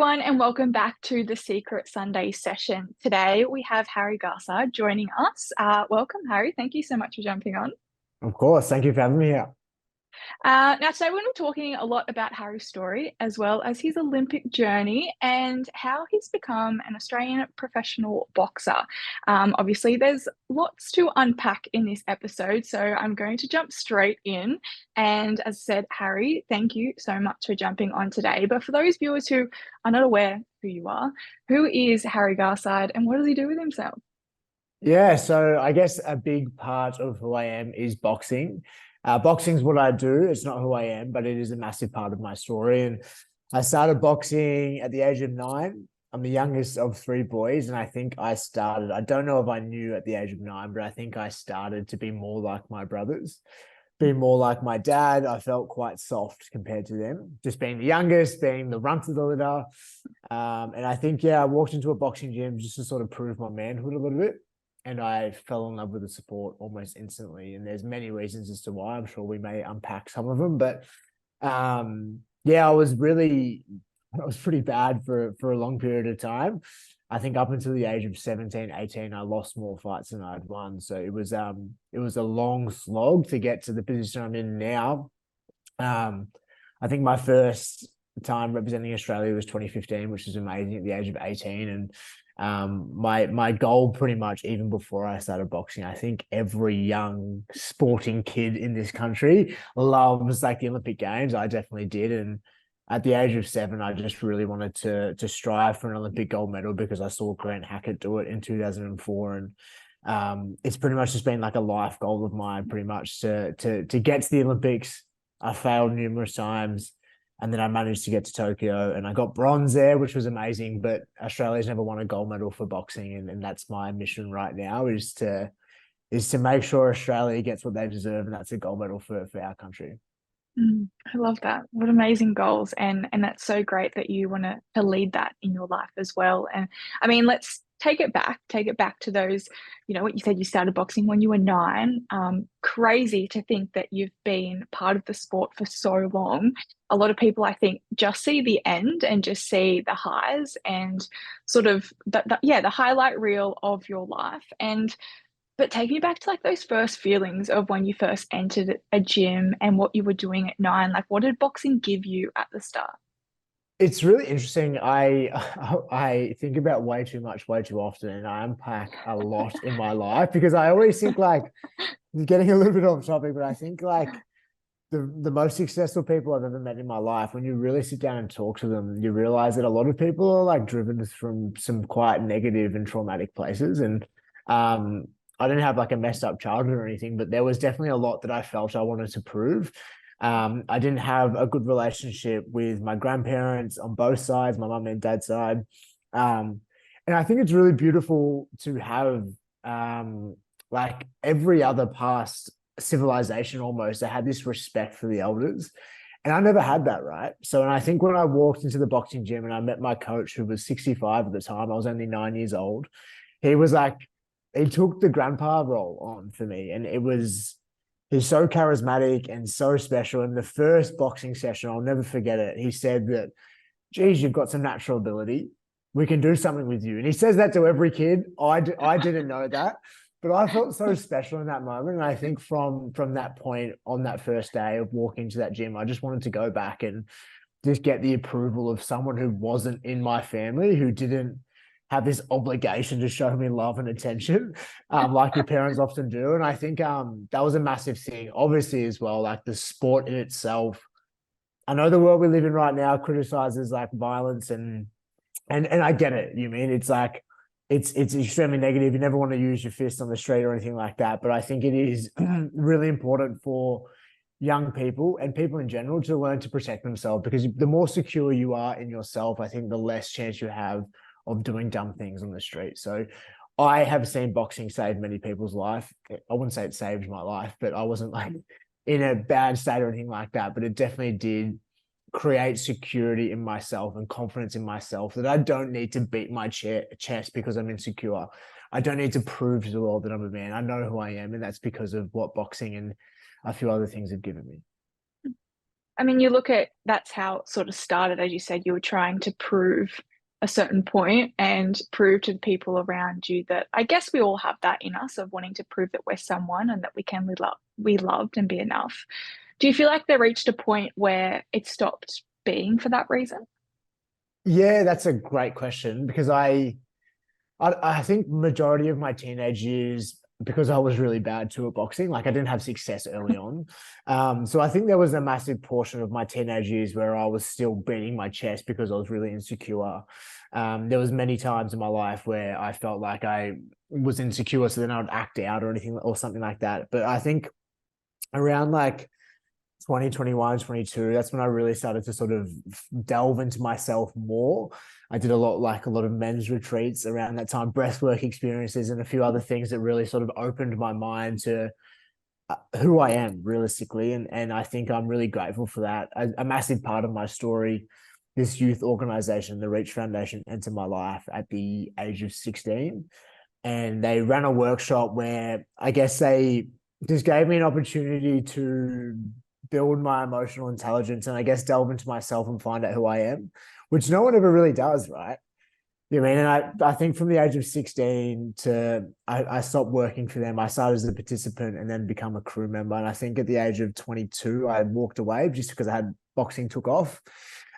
everyone, and welcome back to the Secret Sunday session. Today we have Harry Garside joining us. Welcome, Harry. Thank you so much for jumping on. Of course. Thank you for having me here. Now, today we're going to be talking a lot about Harry's story, as well as his Olympic journey and how he's become an Australian professional boxer. Obviously, there's lots to unpack in this episode, so I'm going to jump straight in. And as I said, Harry, thank you so much for jumping on today. But for those viewers who are not aware who you are, who is Harry Garside and what does he do with himself? Yeah, so I guess a big part of who I am is boxing. Boxing is what I do. It's not who I am, but it is a massive part of my story. And I started boxing at the age of 9. I'm the youngest of 3 boys, and I think I don't know if I knew at the age of 9, but I think I started to be more like my brothers, be more like my dad. I felt quite soft compared to them, just being the youngest, being the runt of the litter. And I think, I walked into a boxing gym just to sort of prove my manhood a little bit. And I fell in love with the sport almost instantly. And there's many reasons as to why. I'm sure we may unpack some of them. But I was pretty bad for a long period of time. I think up until the age of 17, 18, I lost more fights than I'd won. So it was a long slog to get to the position I'm in now. I think my first time representing Australia was 2015, which was amazing at the age of 18. And my goal pretty much even before I started boxing, I think every young sporting kid in this country loves like the Olympic Games. I definitely did. And at the age of 7, I just really wanted to strive for an Olympic gold medal because I saw Grant Hackett do it in 2004. And it's pretty much just been like a life goal of mine pretty much to get to the Olympics. I failed numerous times. And then I managed to get to Tokyo and I got bronze there, which was amazing. But Australia's never won a gold medal for boxing. And that's my mission right now is to make sure Australia gets what they deserve. And that's a gold medal for our country. I love that. What amazing goals. And that's so great that you want to lead that in your life as well. And I mean, let's take it back to those, what you said you started boxing when you were 9. Crazy to think that you've been part of the sport for so long. A lot of people, I think, just see the end and just see the highs and sort of the highlight reel of your life. But take me back to like those first feelings of when you first entered a gym and what you were doing at 9. Like, what did boxing give you at the start? It's really interesting. I think about way too much, way too often, and I unpack a lot in my life because I always think like getting a little bit off topic, but I think like the most successful people I've ever met in my life, when you really sit down and talk to them, you realize that a lot of people are like driven from some quite negative and traumatic places. And I didn't have like a messed up childhood or anything, but there was definitely a lot that I felt I wanted to prove. I didn't have a good relationship with my grandparents on both sides, my mum and dad's side. And I think it's really beautiful to have like every other past civilization almost, they had this respect for the elders. And I never had that, right? So, and I think when I walked into the boxing gym and I met my coach, who was 65 at the time, I was only 9 years old. He was like, he took the grandpa role on for me. And he's so charismatic and so special. In the first boxing session, I'll never forget it. He said that, geez, you've got some natural ability. We can do something with you. And he says that to every kid. I didn't know that. But I felt so special in that moment. And I think from that point on that first day of walking to that gym, I just wanted to go back and just get the approval of someone who wasn't in my family, who didn't have this obligation to show me love and attention, like your parents often do. And I think that was a massive thing, obviously, as well, like the sport in itself. I know the world we live in right now criticizes like violence and I get it. You mean it's like it's extremely negative. You never want to use your fist on the street or anything like that. But I think it is really important for young people and people in general to learn to protect themselves, because the more secure you are in yourself, I think the less chance you have of doing dumb things on the street. So I have seen boxing save many people's life. I wouldn't say it saved my life, but I wasn't like in a bad state or anything like that. But it definitely did create security in myself and confidence in myself that I don't need to beat my chest because I'm insecure. I don't need to prove to the world that I'm a man. I know who I am, and that's because of what boxing and a few other things have given me. I mean, you look at that's how it sort of started. As you said, you were trying to prove a certain point and prove to the people around you that I guess we all have that in us of wanting to prove that we're someone and that we can be loved and be enough. Do you feel like they reached a point where it stopped being for that reason? Yeah, that's a great question because I think majority of my teenage years, because I was really bad too at boxing, like I didn't have success early on. So I think there was a massive portion of my teenage years where I was still beating my chest because I was really insecure. There was many times in my life where I felt like I was insecure, so then I would act out or anything or something like that. But I think around like 2021, 22, that's when I really started to sort of delve into myself more. I did a lot of men's retreats around that time, breathwork experiences, and a few other things that really sort of opened my mind to who I am realistically. And I think I'm really grateful for that. A massive part of my story, this youth organization, the Reach Foundation, entered my life at the age of 16. And they ran a workshop where I guess they just gave me an opportunity to build my emotional intelligence and I guess delve into myself and find out who I am, which no one ever really does, right? You know what I mean? And I think from the age of 16 to I stopped working for them. I started as a participant and then become a crew member. And I think at the age of 22, I walked away just because I had boxing took off.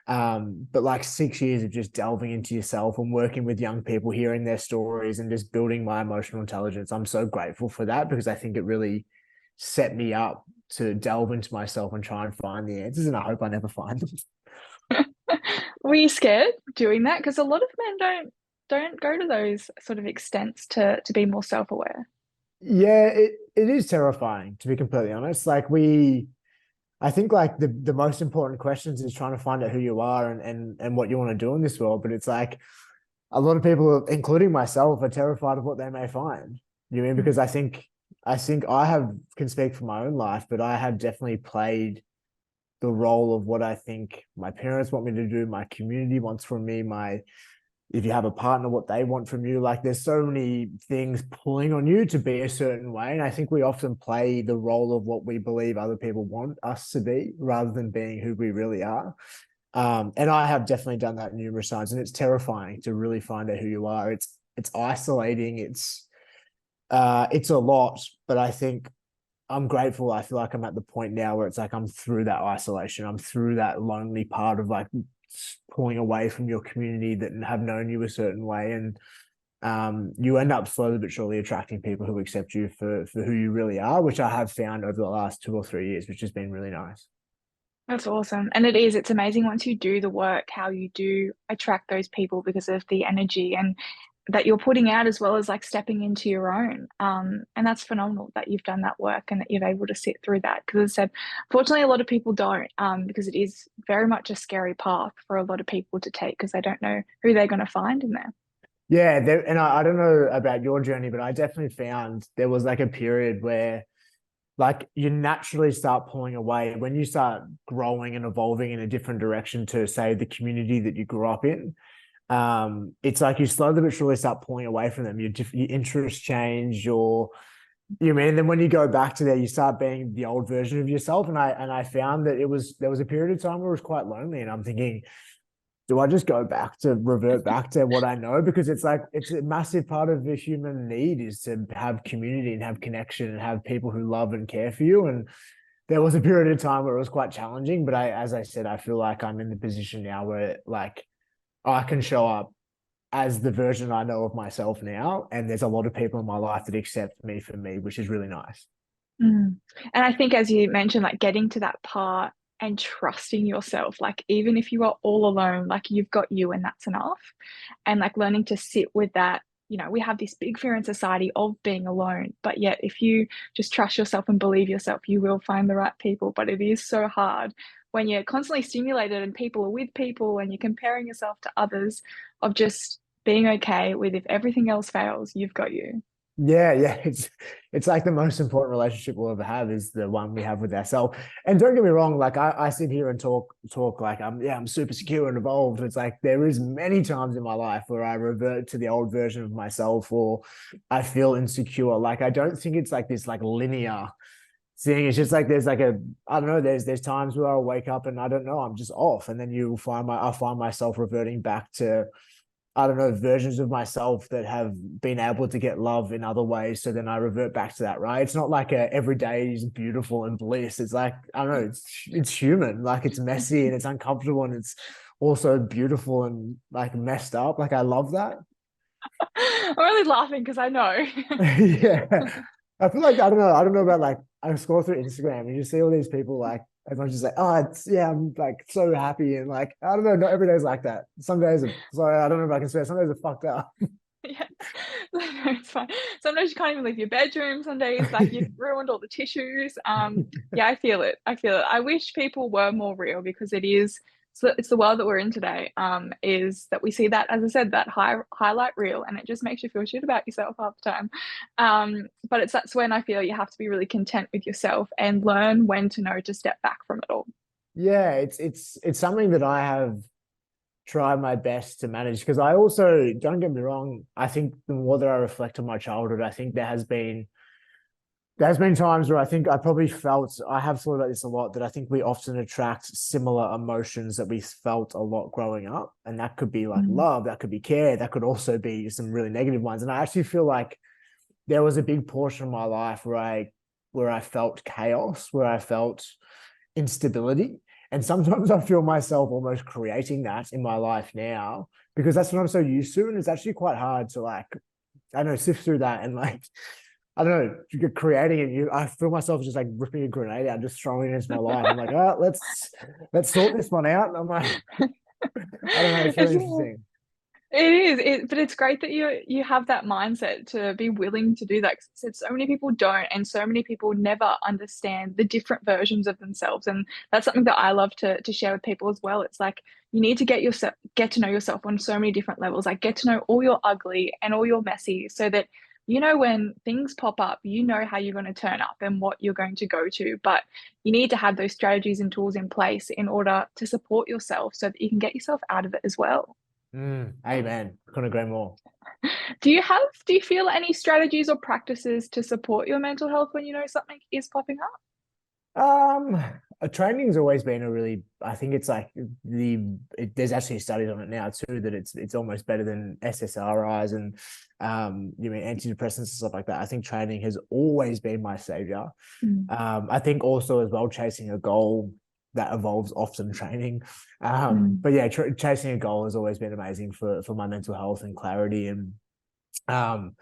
But like 6 years of just delving into yourself and working with young people, hearing their stories and just building my emotional intelligence. I'm so grateful for that because I think it really set me up to delve into myself and try and find the answers. And I hope I never find them. Were you scared doing that? Because a lot of men don't go to those sort of extents to be more self-aware. Yeah, it is terrifying to be completely honest. I think like the most important questions is trying to find out who you are and what you want to do in this world. But it's like a lot of people, including myself, are terrified of what they may find. You know what I mean? Because I think I have can speak for my own life, but I have definitely played the role of what I think my parents want me to do, my community wants from me, my if you have a partner, what they want from you. Like there's so many things pulling on you to be a certain way. And I think we often play the role of what we believe other people want us to be rather than being who we really are. And I have definitely done that numerous times. And it's terrifying to really find out who you are. It's isolating, it's a lot, but I think I'm grateful. I feel like I'm at the point now where it's like I'm through that isolation. I'm through that lonely part of like pulling away from your community that have known you a certain way. And you end up slowly but surely attracting people who accept you for who you really are, which I have found over the last 2 or 3 years, which has been really nice. That's awesome. And it's amazing once you do the work, how you do attract those people because of the energy and that you're putting out as well as like stepping into your own. And that's phenomenal that you've done that work and that you're able to sit through that. Because as I said, fortunately, a lot of people don't, because it is very much a scary path for a lot of people to take because they don't know who they're going to find in there. Yeah, and I don't know about your journey, but I definitely found there was like a period where like you naturally start pulling away when you start growing and evolving in a different direction to say the community that you grew up in. It's like you slowly but surely start pulling away from them. Your interests change, you mean, and then when you go back to there, you start being the old version of yourself. And I found that there was a period of time where it was quite lonely, and I'm thinking, do I just go back to revert back to what I know? Because it's like it's a massive part of the human need is to have community and have connection and have people who love and care for you. And there was a period of time where it was quite challenging, but as I said, I feel like I'm in the position now where like I can show up as the version I know of myself now. And there's a lot of people in my life that accept me for me, which is really nice. Mm. And I think, as you mentioned, like getting to that part and trusting yourself, like even if you are all alone, like you've got you and that's enough. And like learning to sit with that, we have this big fear in society of being alone, but yet if you just trust yourself and believe yourself, you will find the right people. But it is so hard when you're constantly stimulated and people are with people and you're comparing yourself to others of just being okay with if everything else fails, you've got you. Yeah. It's like the most important relationship we'll ever have is the one we have with ourselves. And don't get me wrong, like I sit here and talk like I'm super secure and evolved. It's like there is many times in my life where I revert to the old version of myself or I feel insecure. Like I don't think it's like this like linear seeing it's just like there's like a I don't know, there's times where I'll wake up and I don't know, I'm just off. And then I'll find myself reverting back to I don't know, versions of myself that have been able to get love in other ways. So then I revert back to that, right? It's not like every day is beautiful and bliss. It's like, I don't know, it's human. Like it's messy and it's uncomfortable and it's also beautiful and like messed up. Like I love that. I'm really laughing because I know. Yeah. I feel like I don't know about like I scroll through Instagram and you see all these people like everyone's just like, oh, it's yeah, I'm like so happy and like I don't know, not every day's like that. Some days are sorry, I don't know if I can swear, some days are fucked up. Yeah. No, it's fine. Sometimes you can't even leave your bedroom. Some days, like you've ruined all the tissues. Yeah, I feel it. I feel it. I wish people were more real because it is. So it's the world that we're in today. Is that we see that, as I said, that highlight reel, and it just makes you feel shit about yourself half the time. But that's when I feel you have to be really content with yourself and learn when to know to step back from it all. Yeah, it's something that I have tried my best to manage because I also don't get me wrong, I think the more that I reflect on my childhood, I think there's been times where I think I probably felt I have thought about this a lot that I think we often attract similar emotions that we felt a lot growing up. And that could be like Mm, love, that could be care, that could also be some really negative ones. And I actually feel like there was a big portion of my life where I felt chaos, where I felt instability. And sometimes I feel myself almost creating that in my life now because that's what I'm so used to. And it's actually quite hard to like, I don't know, sift through that and like, I don't know, you're creating it. I feel myself just like ripping a grenade out, just throwing it into my life. I'm like, oh, let's sort this one out. And I'm like, I don't know, it's really mm. interesting. It is, but it's great that you have that mindset to be willing to do that. 'Cause so many people don't, and so many people never understand the different versions of themselves. And that's something that I love to share with people as well. It's like you need to get to know yourself on so many different levels. Like get to know all your ugly and all your messy, so that you know when things pop up, you know how you're going to turn up and what you're going to go to. But you need to have those strategies and tools in place in order to support yourself so that you can get yourself out of it as well. Amen. Couldn't agree more. Do you feel any strategies or practices to support your mental health when you know something is popping up? Um, training's always been a really, I think it's like there's actually studies on it now too that it's almost better than SSRIs and you mean antidepressants and stuff like that. I think training has always been my savior. Mm, I think also as well chasing a goal that involves often training. mm, But yeah, chasing a goal has always been amazing for my mental health and clarity and um,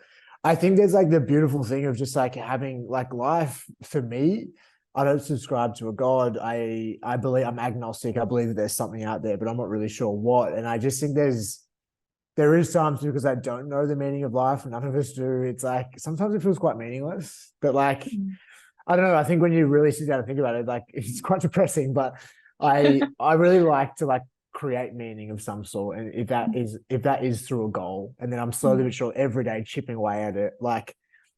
I think there's like the beautiful thing of just like having like life for me. I don't subscribe to a God. I believe I'm agnostic. I believe that there's something out there, but I'm not really sure what. And I just think there is times because I don't know the meaning of life. None of us do. It's like sometimes it feels quite meaningless. But like mm. I don't know. I think when you really sit down and think about it, like it's quite depressing. But I really like to like create meaning of some sort, and if that is through a goal, and then I'm slowly Mm, but sure every day chipping away at it. Like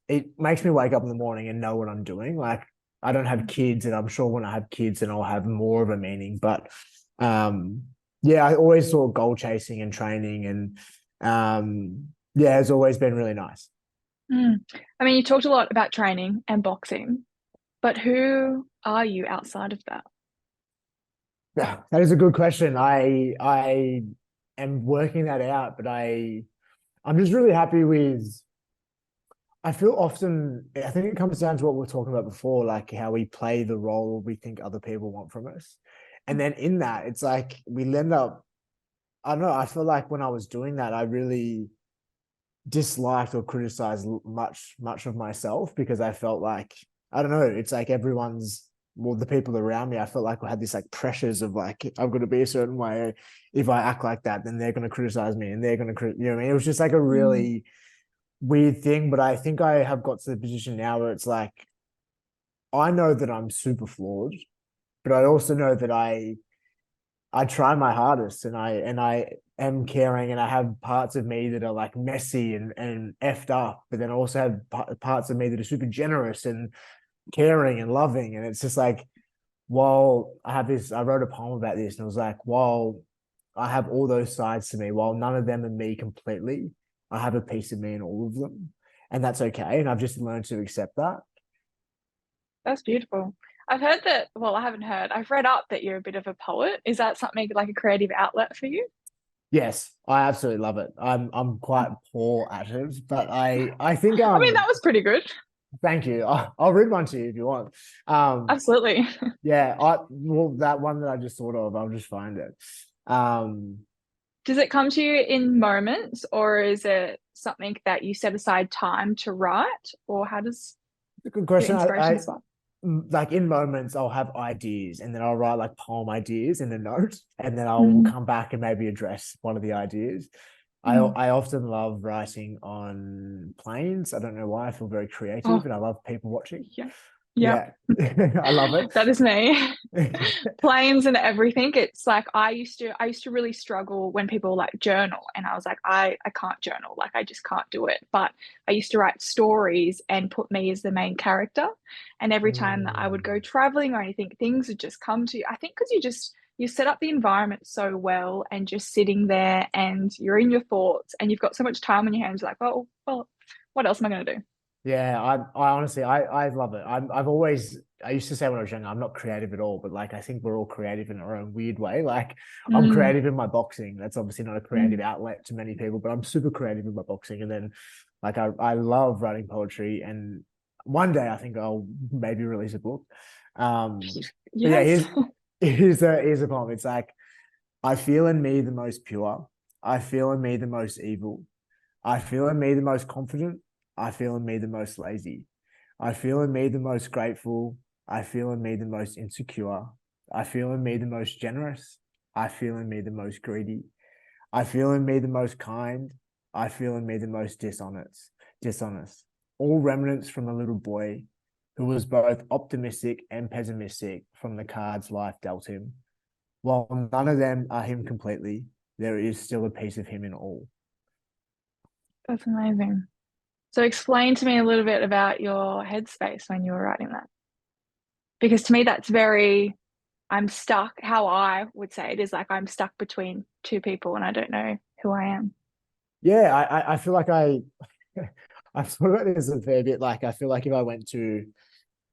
it makes me wake up in the morning and know what I'm doing. Like I don't have mm, kids, and I'm sure when I have kids, then I'll have more of a meaning. But um, yeah, I always saw goal chasing and training, and yeah, it's always been really nice. mm. I mean, you talked a lot about training and boxing, but who are you outside of that? Yeah, that is a good question. I am working that out, but I'm just really happy with. I feel often I think it comes down to what we were talking about before, like how we play the role we think other people want from us, and then in that, it's like we end up. I don't know. I feel like when I was doing that, I really disliked or criticized much of myself because I felt like I don't know. It's like everyone's well, the people around me. I felt like I had this like pressures of like I've got to be a certain way. If I act like that, then they're going to criticize me, and they're going to you know what I mean. It was just like a Mm, really weird thing. But I think I have got to the position now where it's like I know that I'm super flawed, but I also know that I try my hardest and I am caring and I have parts of me that are like messy and effed up, but then I also have parts of me that are super generous and caring and loving. And it's just like, while I wrote a poem about this and it was like, while I have all those sides to me, while none of them are me completely, I have a piece of me in all of them. And that's okay. And I've just learned to accept that. That's beautiful. I've heard that, well, I haven't heard, I've read up that you're a bit of a poet. Is that something like a creative outlet for you? Yes, I absolutely love it. I'm quite poor at it, but I think I mean, that was pretty good. thank you. I'll read one to you if you want. Um Absolutely. yeah, I well that one that I just thought of, I'll just find it. Um Does it come to you in moments, or is it something that you set aside time to write, or how does Good your question. inspiration spark? Like in moments I'll have ideas and then I'll write like poem ideas in a note and then I'll Mm, come back and maybe address one of the ideas. mm. I often love writing on planes. I don't know why. I feel very creative Oh, and I love people watching. yeah. Yep. Yeah, I love it. That is me. Planes and everything. It's like I used to really struggle when people like journal, and I was like, I can't journal, like I just can't do it. But I used to write stories and put me as the main character. And every time that I would go Mm. traveling or anything, things would just come to you. I think because you set up the environment so well, and just sitting there and you're in your thoughts and you've got so much time on your hands, like, well, what else am I gonna do? Yeah, I honestly, I love it. I've always, I used to say when I was younger, I'm not creative at all, but like, I think we're all creative in our own weird way. Like, I'm Mm, creative in my boxing. That's obviously not a creative mm. outlet to many people, but I'm super creative in my boxing. And then, like, I love writing poetry. And one day I think I'll maybe release a book. But yeah, Yes. here's a poem. It's like, I feel in me the most pure. I feel in me the most evil. I feel in me the most confident. I feel in me the most lazy. I feel in me the most grateful. I feel in me the most insecure. I feel in me the most generous. I feel in me the most greedy. I feel in me the most kind. I feel in me the most dishonest. Dishonest. All remnants from a little boy who was both optimistic and pessimistic from the cards life dealt him. While none of them are him completely, there is still a piece of him in all. That's amazing. So explain to me a little bit about your headspace when you were writing that. Because to me, that's very, I'm stuck. How I would say it is like I'm stuck between two people and I don't know who I am. Yeah, I feel like I've thought about this a fair bit. Like I feel like if I went to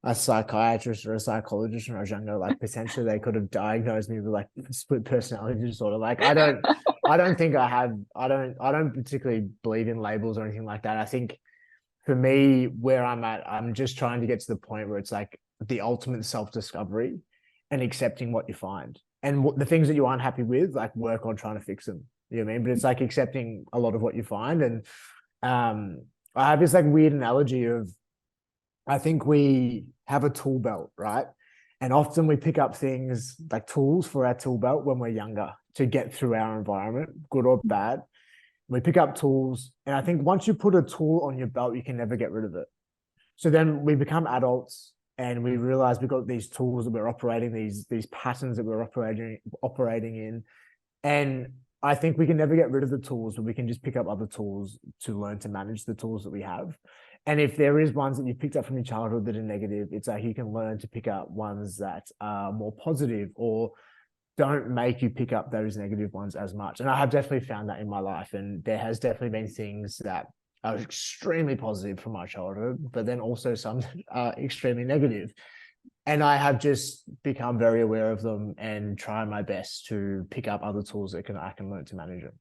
a psychiatrist or a psychologist when I was younger, like potentially they could have diagnosed me with like split personality disorder. Like I don't think I don't particularly believe in labels or anything like that. I think for me, where I'm at, I'm just trying to get to the point where it's like the ultimate self-discovery and accepting what you find. And the things that you aren't happy with, like work on trying to fix them. You know what I mean? But it's like accepting a lot of what you find. And um, I have this like weird analogy of I think we have a tool belt, right? And often we pick up things like tools for our tool belt when we're younger to get through our environment, good or bad. We pick up tools. And I think once you put a tool on your belt, you can never get rid of it. So then we become adults and we realize we've got these tools that we're operating, these patterns that we're operating in. And I think we can never get rid of the tools, but we can just pick up other tools to learn to manage the tools that we have. And if there is ones that you picked up from your childhood that are negative, it's like you can learn to pick up ones that are more positive or don't make you pick up those negative ones as much. And I have definitely found that in my life. And there has definitely been things that are extremely positive from my childhood, but then also some that are extremely negative. And I have just become very aware of them and try my best to pick up other tools that I can learn to manage it.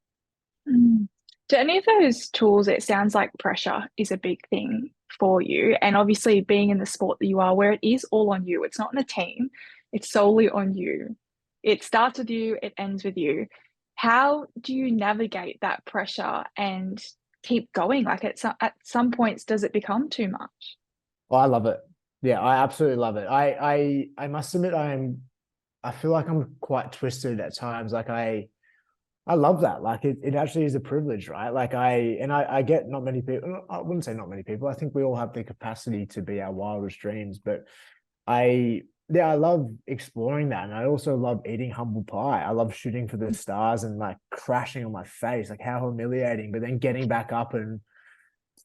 Mm. Do any of those tools, it sounds like pressure is a big thing for you. And obviously, being in the sport that you are, where it is all on you, it's not in a team, it's solely on you. It starts with you, it ends with you. How do you navigate that pressure and keep going? Like at some points, does it become too much? Oh, I love it. Yeah, I absolutely love it. I must admit I feel like I'm quite twisted at times. Like I love that. Like it actually is a privilege, right? Like I get not many people, I wouldn't say not many people. I think we all have the capacity to be our wildest dreams, but yeah, I love exploring that. And I also love eating humble pie. I love shooting for the stars and like crashing on my face, like how humiliating, but then getting back up and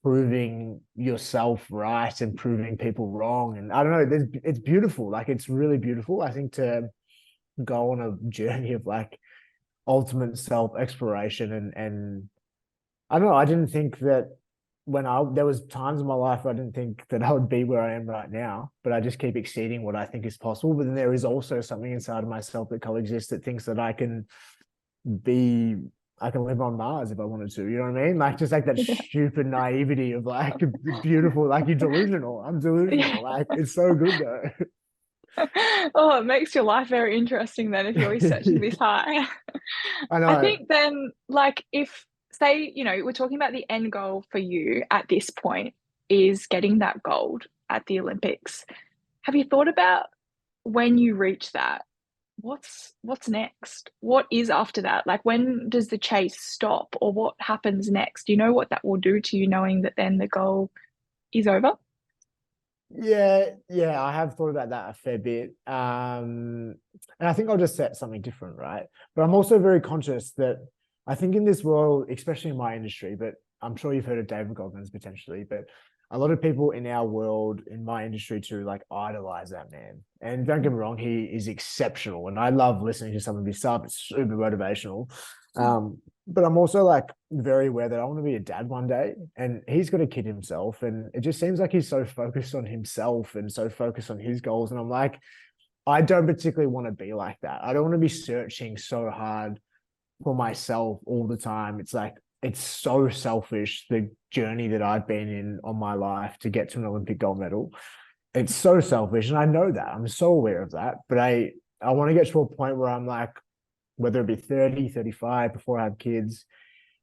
proving yourself right and proving people wrong. And I don't know, it's beautiful. Like it's really beautiful. I think to go on a journey of like ultimate self exploration and I don't know. I didn't think that. there was times in my life where I didn't think that I would be where I am right now, but I just keep exceeding what I think is possible. But then there is also something inside of myself that coexists that thinks that be I can live on Mars if I wanted to. You know what I mean? Like just like that Yeah. stupid naivety of like beautiful, like you're delusional. I'm Yeah. delusional. Like it's so good though. Oh, it makes your life very interesting then if you're always searching this high. I I know. think then, like, if, say, we're talking about the end goal for you at this point is getting that gold at the Olympics. Have you thought about when you reach that, what's next? What is after that? Like, when does the chase stop or what happens next? Do you know what that will do to you knowing that then the goal is over? Yeah, I have thought about that a fair bit. And I think I'll just set something different, right? But I'm also very conscious that I think in this world, especially in my industry, but I'm sure you've heard of David Goggins potentially, but a lot of people in our world, in my industry too, like idolize that man. And don't get me wrong, he is exceptional. And I love listening to some of his stuff. It's super motivational. But I'm also like very aware that I want to be a dad one day, and he's got a kid himself, and it just seems like he's so focused on himself and so focused on his goals. And I'm like, I don't particularly want to be like that. I don't want to be searching so hard for myself all the time. It's like it's so selfish, the journey that I've been in on my life to get to an Olympic gold medal. It's so selfish, and I know that. I'm so aware of that. But I want to get to a point where I'm like, whether it be 30, 35, before I have kids,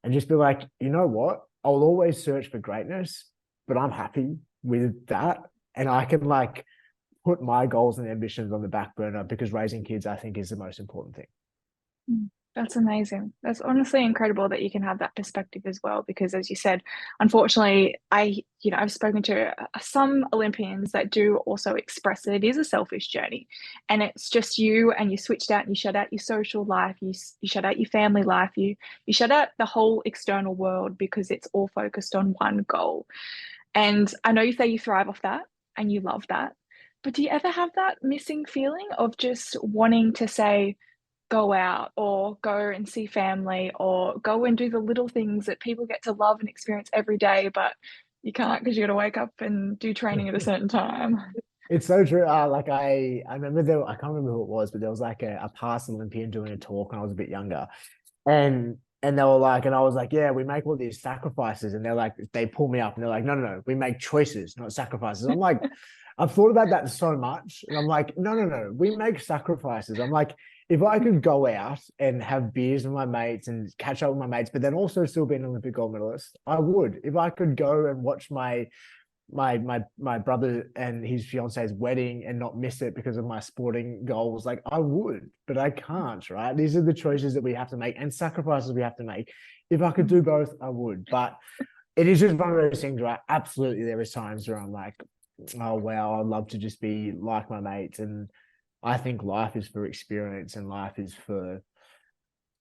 and just be like, you know what? I'll always search for greatness, but I'm happy with that. And I can like put my goals and ambitions on the back burner because raising kids, I think, is the most important thing. Mm, that's amazing. That's honestly incredible that you can have that perspective as well. Because as you said, unfortunately, I've spoken to some Olympians that do also express that it is a selfish journey, and it's just you, and you switched out and you shut out your social life, you shut out your family life, you shut out the whole external world because it's all focused on one goal. And I know you say you thrive off that and you love that, but do you ever have that missing feeling of just wanting to say, go out or go and see family or go and do the little things that people get to love and experience every day, but you can't because you got to wake up and do training at a certain time? It's so true. Like I remember I can't remember who it was, but there was like a past Olympian doing a talk when I was a bit younger. And they were like, and I was like, yeah, we make all these sacrifices. And they're like, they pull me up and they're like, no, no, no, we make choices, not sacrifices. I'm like, I've thought about that so much. And I'm like, no, no, no, we make sacrifices. I'm like, if I could go out and have beers with my mates and catch up with my mates, but then also still be an Olympic gold medalist, I would. If I could go and watch my brother and his fiance's wedding and not miss it because of my sporting goals, like I would, but I can't, right? These are the choices that we have to make and sacrifices we have to make. If I could do both, I would. But it is just one of those things, right? Absolutely, there is times where I'm like, oh wow, I'd love to just be like my mates. And I think life is for experience, and life is for,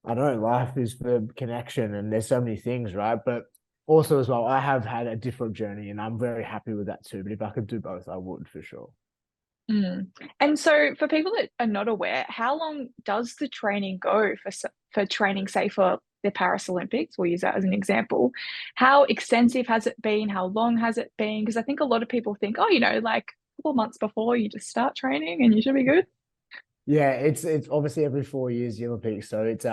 I don't know, life is for connection, and there's so many things, right? But also as well, I have had a different journey and I'm very happy with that too. But if I could do both, I would for sure. Mm. And so, for people that are not aware, how long does the training go for training, say for the Paris Olympics? We'll use that as an example. How extensive has it been? How long has it been? Because I think a lot of people think, oh, like a couple of months before you just start training and you should be good. Yeah, it's obviously every 4 years the Olympics. So it's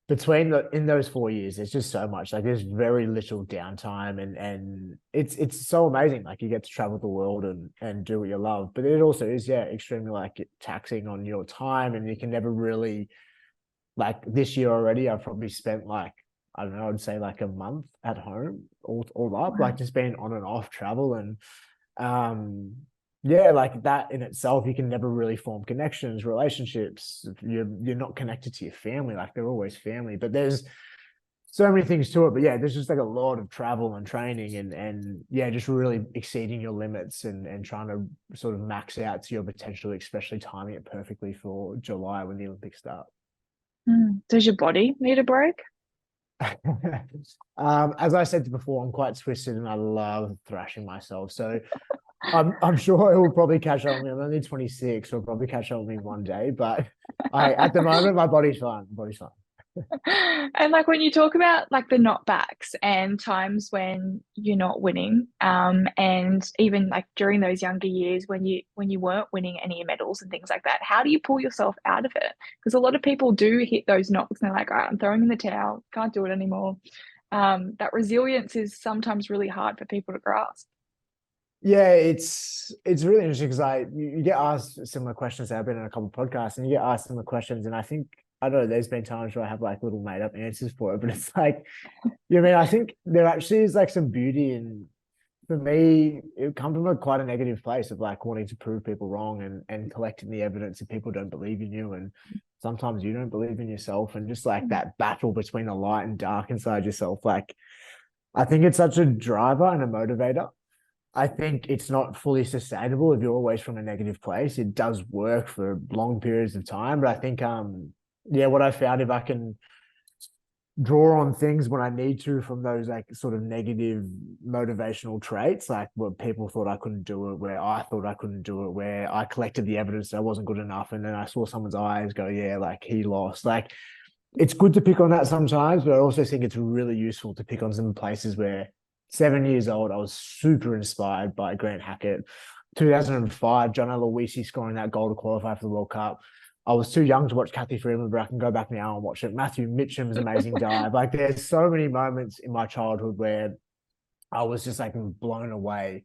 between in those 4 years, there's just so much. Like there's very little downtime, and it's so amazing. Like you get to travel the world and do what you love. But it also is, yeah, extremely like taxing on your time, and you can never really, like this year already, I've probably spent like, I don't know, I'd say like a month at home, all up, like Wow. just being on and off travel. And um yeah, like that in itself, you can never really form connections, relationships. You're not connected to your family, like they're always family, but there's so many things to it. But yeah, there's just like a lot of travel and training, and yeah, just really exceeding your limits and trying to sort of max out to your potential, especially timing it perfectly for July when the Olympics start. Mm. Does your body need a break? As I said before, I'm quite twisted and I love thrashing myself. So I'm sure it will probably catch up with me. I'm only 26, so it'll probably catch up with me one day. But I at the moment my body's fine. Body's fine. And like when you talk about like the knockbacks and times when you're not winning, and even like during those younger years when you weren't winning any medals and things like that, how do you pull yourself out of it? Because a lot of people do hit those knocks and they're like, all right, I'm throwing in the towel, can't do it anymore. That resilience is sometimes really hard for people to grasp. Yeah, it's really interesting because you get asked similar questions. I've been in a couple of podcasts and you get asked similar questions, and I think I don't know. There's been times where I have like little made up answers for it, but it's like, you know, what I mean, I think there actually is like some beauty in. For me, it comes from quite a negative place of like wanting to prove people wrong and collecting the evidence that people don't believe in you, and sometimes you don't believe in yourself, and just like that battle between the light and dark inside yourself. Like I think it's such a driver and a motivator. I think it's not fully sustainable if you're always from a negative place. It does work for long periods of time, but I think yeah, what I found, if I can draw on things when I need to from those like sort of negative motivational traits, like where people thought I couldn't do it, where I thought I couldn't do it, where I collected the evidence that I wasn't good enough, and then I saw someone's eyes go, yeah, like he lost. Like it's good to pick on that sometimes, but I also think it's really useful to pick on some places where 7 years old, I was super inspired by Grant Hackett. 2005, John Aloisi scoring that goal to qualify for the World Cup. I was too young to watch Kathy Freeman, but I can go back now and watch it. Matthew Mitchum's amazing dive. Like there's so many moments in my childhood where I was just like blown away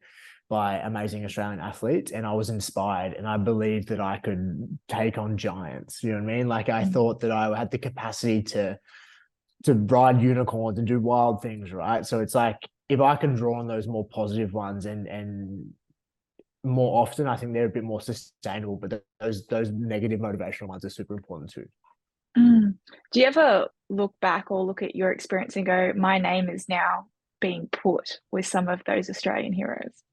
by amazing Australian athletes, and I was inspired and I believed that I could take on giants. You know what I mean? Like I thought that I had the capacity to ride unicorns and do wild things, right? So it's like if I can draw on those more positive ones and more often, I think they're a bit more sustainable. But those negative motivational ones are super important too. Mm. Do you ever look back or look at your experience and go, my name is now being put with some of those Australian heroes?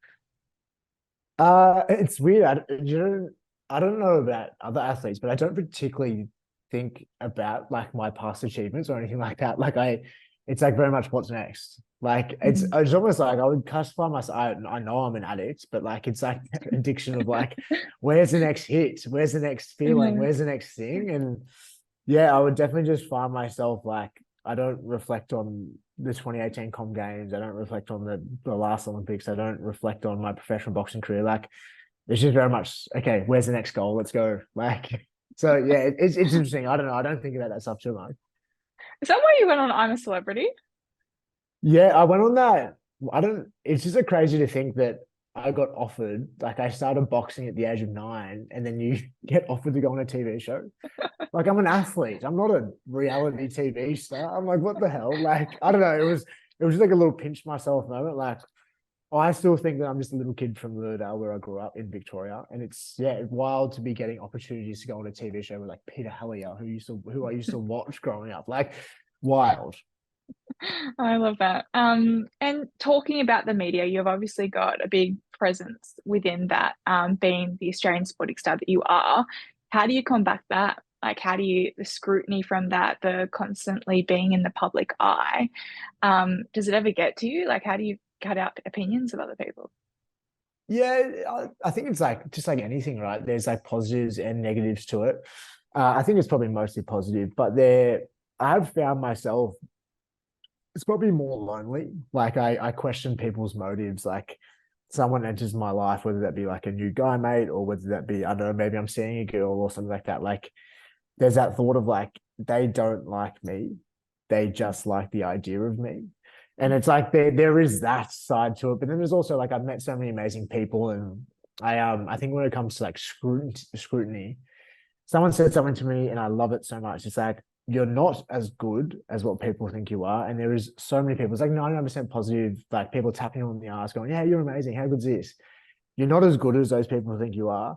It's weird. I don't know about other athletes, but I don't particularly think about like my past achievements or anything like that. It's like very much what's next. Like Mm. it's almost like I would classify myself. I know I'm an addict, but like it's like addiction of like, where's the next hit? Where's the next feeling? Mhm. Where's the next thing? And yeah, I would definitely just find myself like I don't reflect on the 2018 Com Games. I don't reflect on the last Olympics. I don't reflect on my professional boxing career. Like it's just very much okay. Where's the next goal? Let's go. Like so, yeah. It's interesting. I don't know. I don't think about that stuff too much. Is that why you went on I'm a Celebrity? Yeah, I went on that. I don't. It's just so crazy to think that I got offered. Like I started boxing at the age of 9, and then you get offered to go on a TV show. Like I'm an athlete. I'm not a reality TV star. I'm like, what the hell? Like, I don't know. It was just like a little pinch myself moment. Like, I still think that I'm just a little kid from Lurdale where I grew up in Victoria. And it's yeah, wild to be getting opportunities to go on a TV show with like Peter Hellier, who I used to watch growing up. Like wild. I love that. And talking about the media, you've obviously got a big presence within that, being the Australian sporting star that you are. How do you combat that? Like, how do you, the scrutiny from that, the constantly being in the public eye, does it ever get to you? Like, how do you cut out opinions of other people? Yeah, I think it's like just like anything, right? There's like positives and negatives to it. I think it's probably mostly positive, but I've found myself it's probably more lonely. Like I question people's motives. Like someone enters my life, whether that be like a new guy mate or whether that be, I don't know, maybe I'm seeing a girl or something like that. Like there's that thought of like they don't like me. They just like the idea of me. And it's like there is that side to it. But then there's also like I've met so many amazing people, and I think when it comes to like scrutiny, someone said something to me and I love it so much. It's like, you're not as good as what people think you are. And there is so many people, it's like 99% positive, like people tapping you on the ass going, yeah, you're amazing. How good's this? You're not as good as those people who think you are.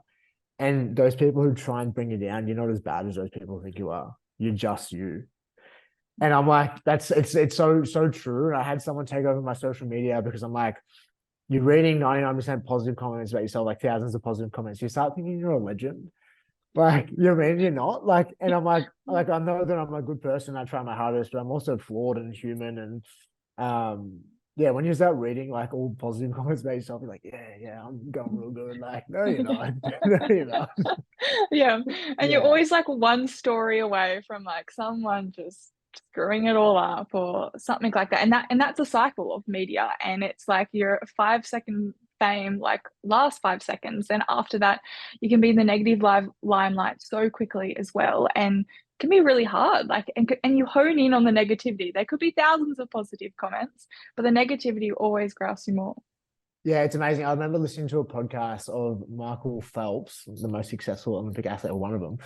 And those people who try and bring you down, you're not as bad as those people who think you are. You're just you. And I'm like, it's so true. And I had someone take over my social media because I'm like, you're reading 99% positive comments about yourself, like thousands of positive comments. You start thinking you're a legend. Like, you know what I mean? You're not like, and I'm like, I know that I'm a good person. I try my hardest, but I'm also flawed and human. And Yeah, when you start reading like all positive comments about yourself, you're like, yeah, I'm going real good. Like, no, you're not. No, you're not. Yeah. And you're Yeah. always like one story away from like someone just screwing it all up or something like that. And that's a cycle of media. And it's like you're 5 second fame, like last 5 seconds. And after that, you can be in the negative live limelight so quickly as well. And can be really hard. Like and you hone in on the negativity. There could be thousands of positive comments, but the negativity always grasps you more. Yeah, it's amazing. I remember listening to a podcast of Michael Phelps, the most successful Olympic athlete, or one of them,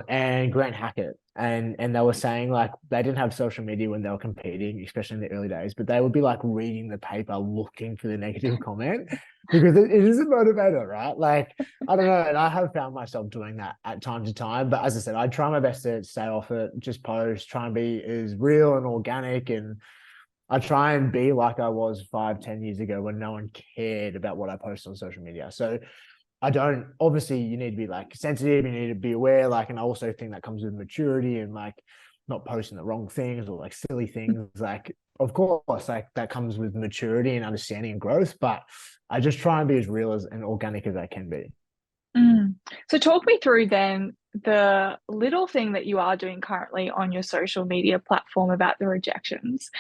and Grant Hackett, and they were saying like they didn't have social media when they were competing, especially in the early days, but they would be like reading the paper, looking for the negative comment because it is a motivator, right? Like I don't know, and I have found myself doing that at time to time. But as I said, I try my best to stay off it, just post, try and be as real and organic and I try and be like I was 5, 10 years ago when no one cared about what I post on social media. So I don't, obviously, you need to be like sensitive, you need to be aware. Like, and I also think that comes with maturity and like not posting the wrong things or like silly things. Like, of course, like that comes with maturity and understanding and growth. But I just try and be as real as and organic as I can be. Mm. So talk me through then the little thing that you are doing currently on your social media platform about the rejections.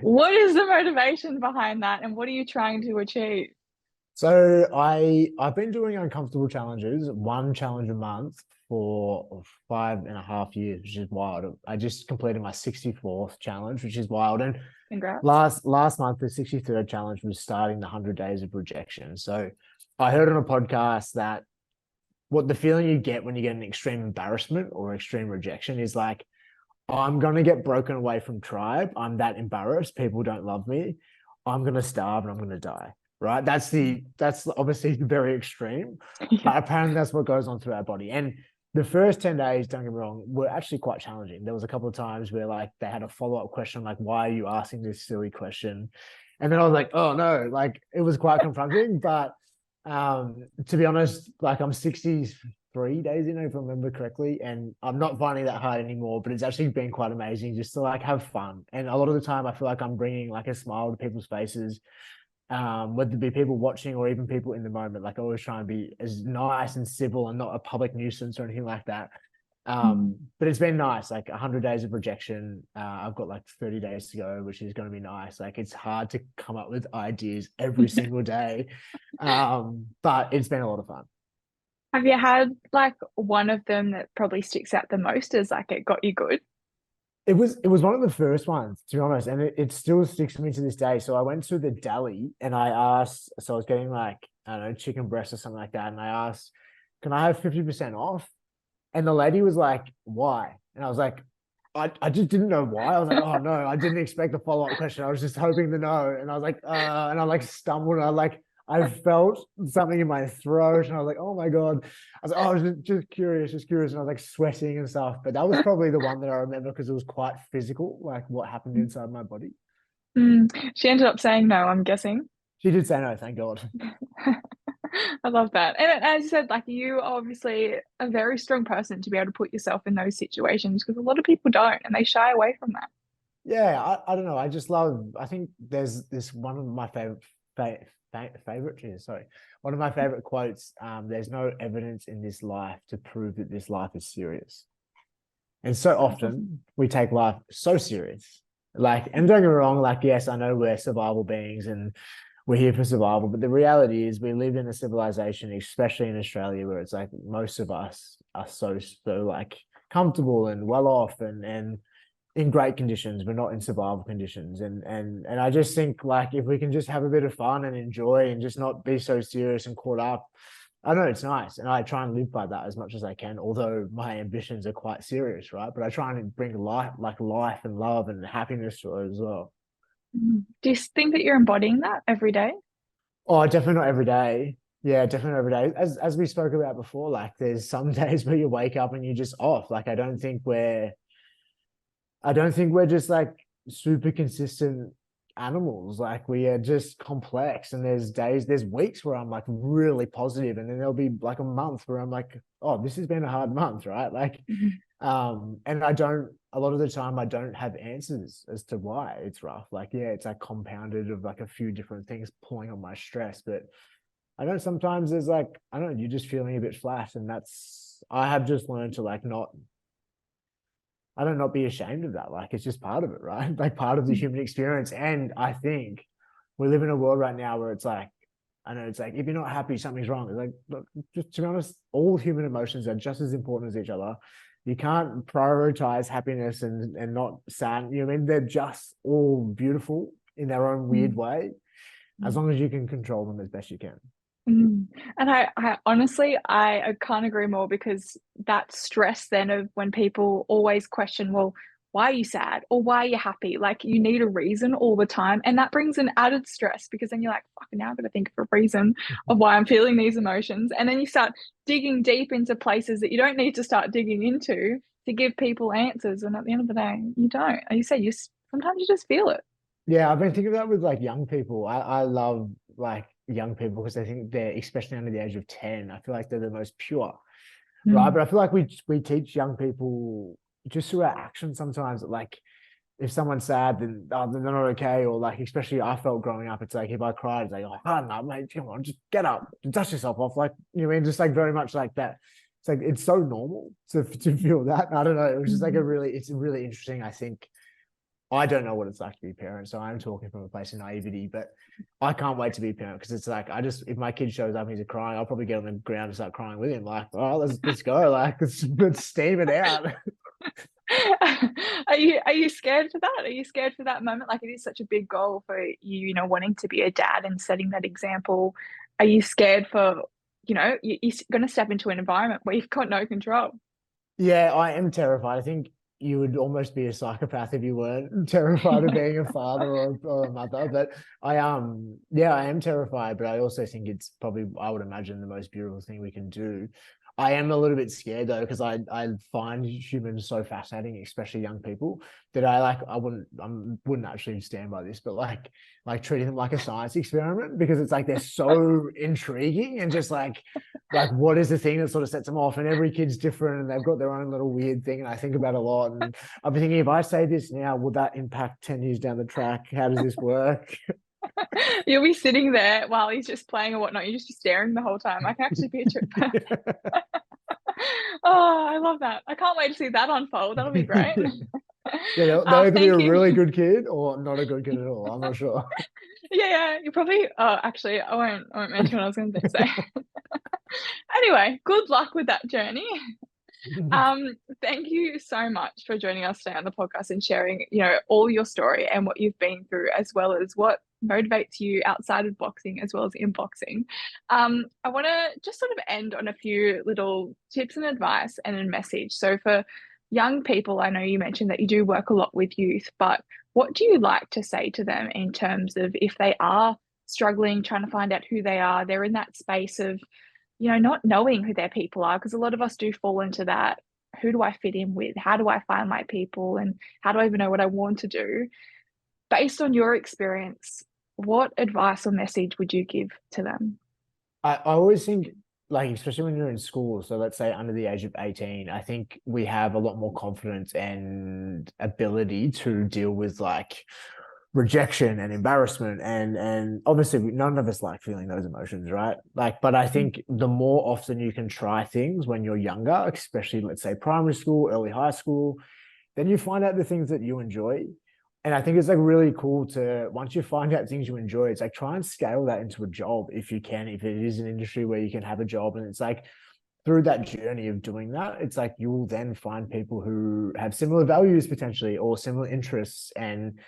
What is the motivation behind that and what are you trying to achieve? So I've been doing uncomfortable challenges, one challenge a month for 5.5 years, which is wild. I just completed my 64th challenge, which is wild. And Congrats. last month, the 63rd challenge was starting the 100 days of rejection. So I heard on a podcast that what the feeling you get when you get an extreme embarrassment or extreme rejection is like, I'm gonna get broken away from tribe. I'm that embarrassed. People don't love me. I'm gonna starve and I'm gonna die. Right. That's obviously very extreme, Yeah. but apparently that's what goes on through our body. And the first 10 days, don't get me wrong, were actually quite challenging. There was a couple of times where like they had a follow-up question, like, why are you asking this silly question? And then I was like, oh no, like it was quite confronting. But to be honest, like I'm 63 days in, if I remember correctly, and I'm not finding that hard anymore, but it's actually been quite amazing just to like have fun. And a lot of the time I feel like I'm bringing like a smile to people's faces, whether it be people watching or even people in the moment. Like I always try and be as nice and civil and not a public nuisance or anything like that. Mm. But it's been nice, like 100 days of rejection. I've got like 30 days to go, which is going to be nice. Like it's hard to come up with ideas every single day. But it's been a lot of fun. Have you had like one of them that probably sticks out the most as like it got you good? It was one of the first ones, to be honest, and it still sticks to me to this day. So I went to the deli and I asked, so I was getting like, I don't know, chicken breast or something like that. And I asked, can I have 50% off? And the lady was like, why? And I was like, I just didn't know why. I was like, oh no, I didn't expect the follow-up question. I was just hoping to know. And I was like, and I like stumbled. I felt something in my throat. And I was like, oh my God. I was like, oh, I was just curious, just curious. And I was like sweating and stuff. But that was probably the one that I remember because it was quite physical, like what happened inside my body. Mm. She ended up saying no, I'm guessing. She did say no, thank God. I love that. And as you said, like you are obviously a very strong person to be able to put yourself in those situations because a lot of people don't and they shy away from that. Yeah, I don't know. I just love, I think there's this one of my favorite, yeah, sorry, one of my favorite quotes. There's no evidence in this life to prove that this life is serious. And so That's awesome. often we take life so serious. Like, and don't get me wrong, like, yes, I know we're survival beings and we're here for survival, but the reality is we live in a civilization, especially in Australia, where it's like most of us are so like comfortable and well off and in great conditions, but not in survival conditions. And I just think like if we can just have a bit of fun and enjoy and just not be so serious and caught up, I know it's nice. And I try and live by that as much as I can, although my ambitions are quite serious, right? But I try and bring life and love and happiness to it as well. Mm. Do you think that you're embodying that every day? Oh, definitely not every day. Yeah, definitely not every day. As we spoke about before, like there's some days where you wake up and you're just off. Like I don't think we're just like super consistent animals. Like we are just complex, and there's weeks where I'm like really positive, and then there'll be like a month where I'm like, oh, this has been a hard month, right? Like, Mhm. and I don't, a lot of the time I don't have answers as to why it's rough. Like, yeah, it's like compounded of like a few different things pulling on my stress, but I know sometimes there's like, I don't know, you're just feeling a bit flat, and I have just learned to like not, I don't not be ashamed of that. Like it's just part of it, right? Like part of the human experience. And I think we live in a world right now where it's like, I know it's like, if you're not happy, something's wrong. It's like, look, just to be honest, all human emotions are just as important as each other. You can't prioritize happiness and not sad. You know what I mean? They're just all beautiful in their own weird Mhm. way, as long as you can control them as best you can. Mm. And I honestly, I can't agree more because that stress then of when people always question, well, why are you sad or why are you happy? Like you need a reason all the time. And that brings an added stress because then you're like, fuck, now I've got to think of a reason of why I'm feeling these emotions. And then you start digging deep into places that you don't need to start digging into to give people answers. And at the end of the day, you don't. Like you say, sometimes you just feel it. Yeah, I've been thinking of that with like young people. I love like young people because I think they're, especially under the age of 10, I feel like they're the most pure, right? Mm. But I feel like we teach young people just through our actions sometimes that like if someone's sad, then, then they're not okay. Or like, especially I felt growing up, it's like if I cried, it's like, oh no, mate, come on, just get up, dust yourself off. Like, you know what I mean? Just like very much like that. It's like it's so normal to feel that. I don't know. It was just like Mm. it's really interesting, I think. I don't know what it's like to be a parent, so I'm talking from a place of naivety, but I can't wait to be a parent because it's like if my kid shows up and he's crying, I'll probably get on the ground and start crying with him. Like, oh, let's go, like let's steam it out. Are you scared for that? Are you scared for that moment? Like it is such a big goal for you, wanting to be a dad and setting that example. Are you scared for, you're going to step into an environment where you've got no control? Yeah, I am terrified. I think you would almost be a psychopath if you weren't terrified of being a father or a mother. But yeah, I am terrified, but I also think it's probably, I would imagine, the most beautiful thing we can do. I am a little bit scared though, because I find humans so fascinating, especially young people, that I wouldn't actually stand by this, but like treating them like a science experiment because it's like they're so intriguing and just like what is the thing that sort of sets them off, and every kid's different and they've got their own little weird thing, and I think about it a lot, and I've been thinking, if I say this now, will that impact 10 years down the track? How does this work? You'll be sitting there while he's just playing or whatnot. You just be staring the whole time. I can actually picture it. Oh, I love that. I can't wait to see that unfold. That'll be great. Yeah, they'll either be Thank a you. really good kid or not a good kid at all. I'm not sure. Yeah, yeah. You probably. Oh, actually, I won't mention what I was going to say. Anyway, good luck with that journey. Thank you so much for joining us today on the podcast and sharing, all your story and what you've been through, as well as what motivates you outside of boxing as well as in boxing. I want to just sort of end on a few little tips and advice and a message. So for young people, I know you mentioned that you do work a lot with youth, but what do you like to say to them in terms of if they are struggling, trying to find out who they are, they're in that space of not knowing who their people are, because a lot of us do fall into that. Who do I fit in with? How do I find my people? And how do I even know what I want to do? Based on your experience, what advice or message would you give to them? I always think, like, especially when you're in school, so let's say under the age of 18, I think we have a lot more confidence and ability to deal with like rejection and embarrassment, and obviously none of us like feeling those emotions, right? Like, but I think the more often you can try things when you're younger, especially let's say primary school, early high school, then you find out the things that you enjoy. And I think it's like really cool to, once you find out things you enjoy, it's like try and scale that into a job if you can, if it is an industry where you can have a job. And it's like through that journey of doing that, it's like you'll then find people who have similar values potentially or similar interests. And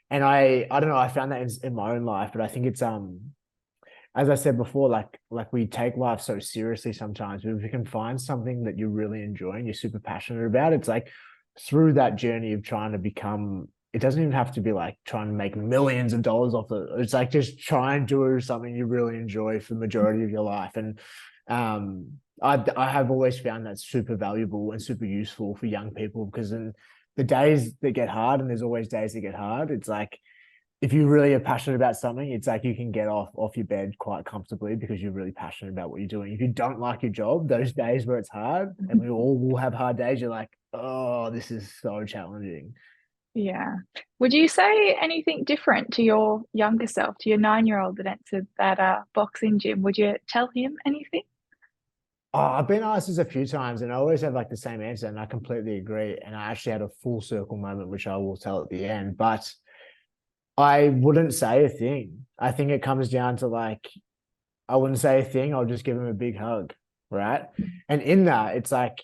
I don't know, I found that in my own life, but I think it's as I said before, like we take life so seriously sometimes, but if you can find something that you really enjoy and you're super passionate about, it's like through that journey of trying to become, it doesn't even have to be like trying to make millions of dollars off it. It's like just try and do something you really enjoy for the majority of your life. And I have always found that super valuable and super useful for young people, because in the days that get hard, and there's always days that get hard, it's like if you really are passionate about something, it's like you can get off your bed quite comfortably because you're really passionate about what you're doing. If you don't like your job, those days where it's hard, and we all will have hard days, you're like, oh, this is so challenging. Yeah. Would you say anything different to your younger self, to your 9-year-old that entered that boxing gym? Would you tell him anything? Oh, I've been asked this a few times, and I always have like the same answer, and I completely agree. And I actually had a full circle moment, which I will tell at the end. But I wouldn't say a thing. I think it comes down to like, I wouldn't say a thing. I'll just give him a big hug, right? And in that, it's like,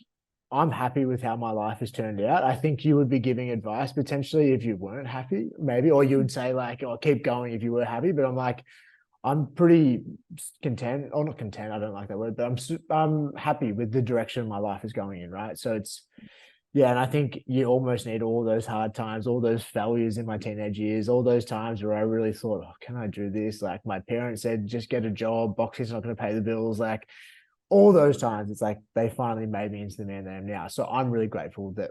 I'm happy with how my life has turned out. I think you would be giving advice potentially if you weren't happy, maybe, or you would say like, "Oh, keep going if you were happy." But I'm like, I'm pretty content, or not content. I don't like that word, but I'm happy with the direction my life is going in, right? So it's yeah, and I think you almost need all those hard times, all those failures in my teenage years, all those times where I really thought, oh, can I do this? Like my parents said, just get a job, boxing's not going to pay the bills. Like all those times, it's like they finally made me into the man that I am now. So I'm really grateful that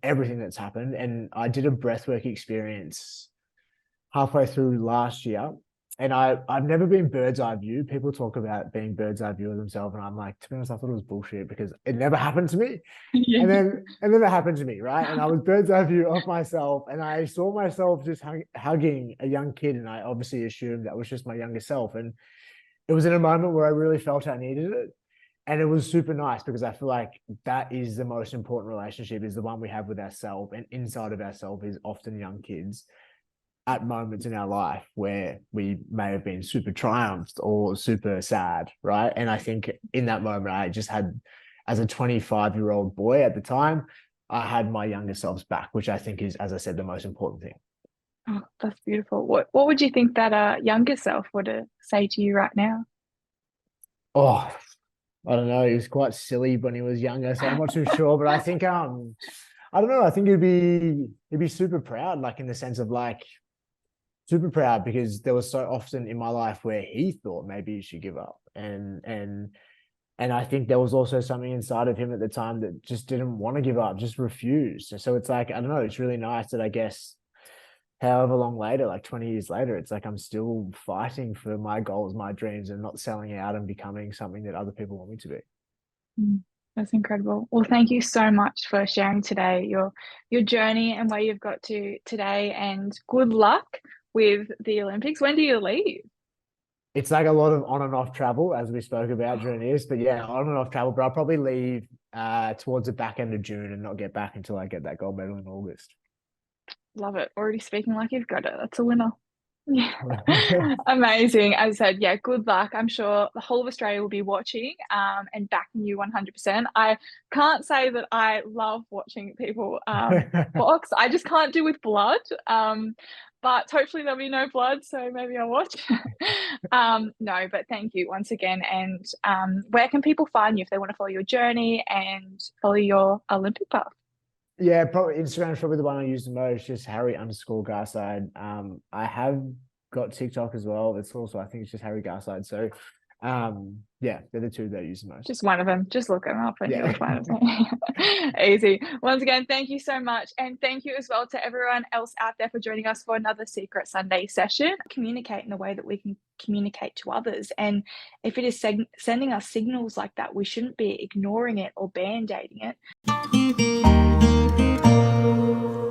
everything that's happened. And I did a breathwork experience halfway through last year. And I've never been bird's eye view. People talk about being bird's eye view of themselves. And I'm like, to be honest, I thought it was bullshit because it never happened to me. Yeah. And then it happened to me, right? And I was bird's eye view of myself, and I saw myself just hugging a young kid, and I obviously assumed that was just my younger self. And it was in a moment where I really felt I needed it, and it was super nice because I feel like that is the most important relationship, is the one we have with ourselves, and inside of ourselves is often young kids at moments in our life where we may have been super triumphed or super sad, right? And I think in that moment, I just had, as a 25-year-old boy at the time, I had my younger selves back, which I think is, as I said, the most important thing. Oh, that's beautiful. What would you think that younger self would say to you right now? Oh, I don't know. He was quite silly when he was younger, so I'm not too sure. But I think I don't know. I think he'd be super proud, like in the sense of like super proud because there was so often in my life where he thought maybe he should give up, and I think there was also something inside of him at the time that just didn't want to give up, just refused. So it's like, I don't know, it's really nice that I guess however long later, like 20 years later, it's like I'm still fighting for my goals, my dreams, and not selling out and becoming something that other people want me to be. Mm, that's incredible. Well, thank you so much for sharing today your journey and where you've got to today, and good luck with the Olympics. When do you leave? It's like a lot of on and off travel, as we spoke about during this, but yeah, on and off travel. But I'll probably leave towards the back end of June and not get back until I get that gold medal in August. Love it. Already speaking like you've got it. That's a winner. Yeah. Amazing. As I said, yeah, good luck. I'm sure the whole of Australia will be watching and backing you 100%. I can't say that I love watching people box. I just can't do with blood. But hopefully there'll be no blood, so maybe I'll watch. No, but thank you once again. And where can people find you if they want to follow your journey and follow your Olympic path? Yeah, probably Instagram is probably the one I use the most, just Harry underscore Garside. I have got TikTok as well. It's also, I think it's just Harry Garside. So yeah, they're the two that I use the most. Just one of them. Just look them up and Yeah. you'll find it. Easy. Once again, thank you so much. And thank you as well to everyone else out there for joining us for another Secret Sunday session. Communicate in a way that we can communicate to others. And if it is sending us signals like that, we shouldn't be ignoring it or band-aiding it.